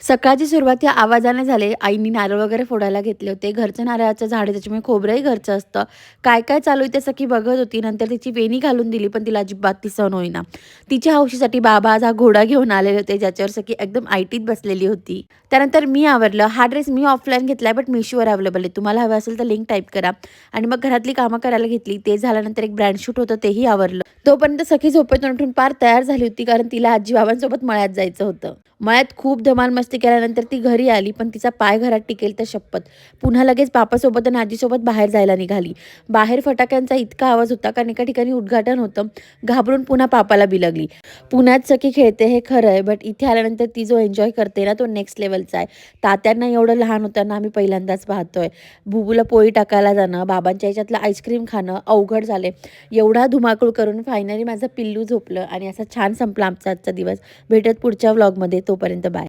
सकाळची सुरुवात या आवाजाने झाली. आईनी नारळ वगैरे फोडायला घेतले होते. घरचं नारळाचं झाड आहे त्याच्यामुळे खोबरंही घरचं असतं. काय-काय चालू आहे ते सखी बघत होती. नंतर तिची वेणी घालून दिली, पण तिला अजिबात ती सहन होईना. तिच्या हौशीसाठी बाबा आज हा घोडा घेऊन आलेले होते, ज्याच्यावर सखी एकदम ऐटीत बसलेली होती. त्यानंतर मी आवरलं. हा ड्रेस मी ऑफलाईन घेतलाय, बट Meeshoवर अवेलेबल आहे. तुम्हाला हवं असेल तर लिंक टाइप करा. आणि मग घरातली कामं करायला घेतली. ते झाल्यानंतर एक ब्रँड शूट होतं, तेही आवरलं. तोपर्यंत सखी झोपेतून उठून पार तयार झाली होती, कारण तिला आजी-बाबांसोबत मळ्यात जायचं होतं. मळ्यात खूप धमाल मस्ती केल्यानंतर ती घरी आली, पण तिचा पाय घरात टिकेल तर शपथ. पुन्हा लगेच बापासोबत आणि आजीसोबत बाहेर जायला निघाली. बाहेर फटाक्यांचा इतका आवाज होता, कारण एका ठिकाणी उद्घाटन होतं. घाबरून पुन्हा पापाला बिलगली. पुण्यात सखी खेळते हे खरं आहे, बट इथे आल्यानंतर ती जो एन्जॉय करते ना, तो नेक्स्ट लेव्हलचा आहे. तात्यांना एवढं लहान होताना आम्ही पहिल्यांदाच पाहतोय. बुबूला पोळी टाकायला जाणं, बाबांच्या ह्याच्यातलं आईस्क्रीम खाणं अवघड झाले. एवढा धुमाकूळ करून फायनली माझं पिल्लू झोपलं आणि असा छान संपला आमचा आजचा दिवस. भेटत पुढच्या व्लॉगमध्ये. तोपर्यंत बाय.